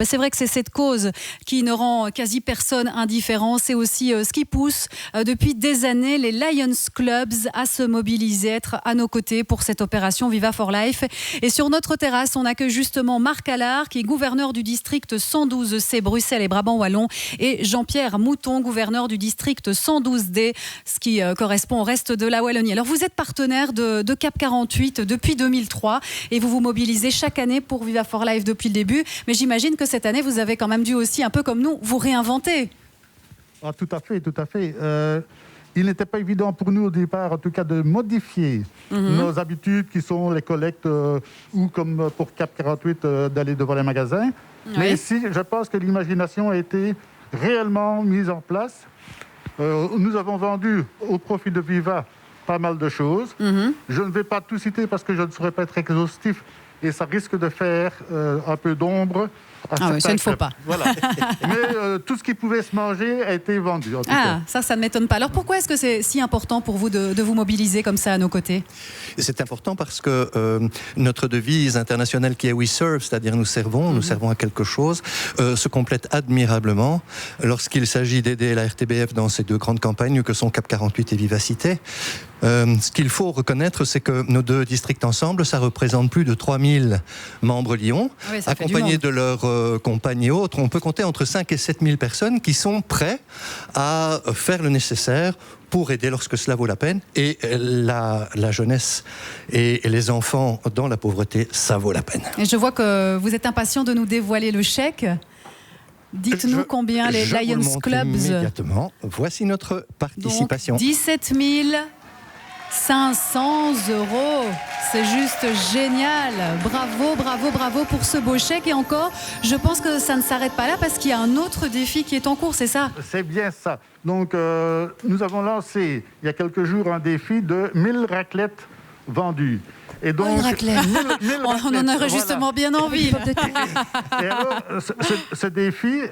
C'est vrai que c'est cette cause qui ne rend quasi personne indifférent. C'est aussi ce qui pousse depuis des années les Lions Clubs à se mobiliser, être à nos côtés pour cette opération Viva for Life. Et sur notre terrasse, on accueille justement Marc Allard, qui est gouverneur du district 112C Bruxelles et Brabant-Wallon, et Jean-Pierre Mouton, gouverneur du district 112D, ce qui correspond au reste de la Wallonie. Alors vous êtes partenaire de Cap 48 depuis 2003 et vous vous mobilisez chaque année pour Viva for Life depuis le début. Mais j'imagine que cette année, vous avez quand même dû aussi, un peu comme nous, vous réinventer. Ah, tout à fait, tout à fait. Il n'était pas évident pour nous au départ, en tout cas, de modifier nos habitudes qui sont les collectes ou comme pour Cap 48 d'aller devant les magasins. Oui. Mais ici, je pense que l'imagination a été réellement mise en place. Nous avons vendu au profit de Viva pas mal de choses. Je ne vais pas tout citer parce que je ne saurais pas être exhaustif et ça risque de faire un peu d'ombre. Ah oui, ça ne faut pas. Voilà. Mais tout ce qui pouvait se manger a été vendu. En tout cas. Ça ne m'étonne pas. Alors pourquoi est-ce que c'est si important pour vous de vous mobiliser comme ça à nos côtés ? C'est important parce que notre devise internationale qui est We Serve, c'est-à-dire nous servons à quelque chose, se complète admirablement lorsqu'il s'agit d'aider la RTBF dans ces deux grandes campagnes que sont Cap 48 et Vivacité. Ce qu'il faut reconnaître, c'est que nos deux districts ensemble, ça représente plus de 3000 membres Lyon, accompagnés de leurs compagnes et autres. On peut compter entre 5 et 7 000 personnes qui sont prêts à faire le nécessaire pour aider lorsque cela vaut la peine. Et la jeunesse et les enfants dans la pauvreté, ça vaut la peine. Et je vois que vous êtes impatient de nous dévoiler le chèque. Dites-nous combien les Lions Clubs... Immédiatement. Voici notre participation. Donc, 17 500 €. C'est juste génial. Bravo, bravo, bravo pour ce beau chèque. Et encore, je pense que ça ne s'arrête pas là parce qu'il y a un autre défi qui est en cours, c'est ça ? C'est bien ça. Donc, nous avons lancé il y a quelques jours un défi de 1000 raclettes vendues. Et donc, une raclette. 1000 on en aurait justement bien envie. Et alors, ce défi,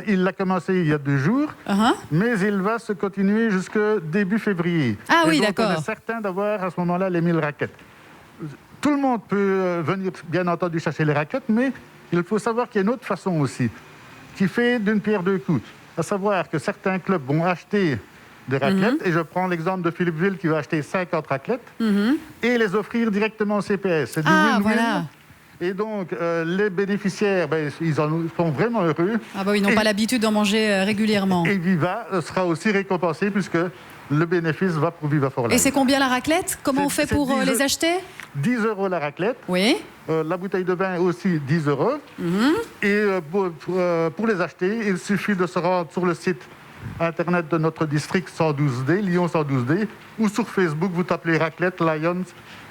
il a commencé il y a 2 jours, mais il va se continuer jusqu'au début février. Ah oui, donc, d'accord. on est certain d'avoir à ce moment-là les 1000 raquettes. Tout le monde peut venir, bien entendu, chercher les raquettes, mais il faut savoir qu'il y a une autre façon aussi, qui fait d'une pierre deux coups. À savoir que certains clubs vont acheter des raclettes, et je prends l'exemple de Philippeville qui va acheter 50 raclettes et les offrir directement au CPS. C'est du win-win. Voilà. Et donc, les bénéficiaires, ils en sont vraiment heureux. Ils n'ont pas l'habitude d'en manger régulièrement. Et Viva sera aussi récompensé puisque le bénéfice va pour Viva for Life. Et c'est combien la raclette ? Comment on fait pour les acheter ? 10 € la raclette. Oui. La bouteille de vin aussi 10 €. Et pour les acheter, il suffit de se rendre sur le site internet de notre district 112D, Lyon 112D, ou sur Facebook, vous tapez raclette Lions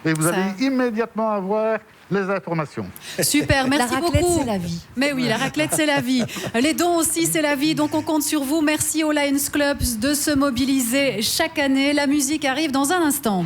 et vous allez immédiatement avoir les informations. Super, merci beaucoup. La raclette, c'est la vie. Mais oui, la raclette, c'est la vie. Les dons aussi, c'est la vie. Donc on compte sur vous. Merci aux Lions Clubs de se mobiliser chaque année. La musique arrive dans un instant.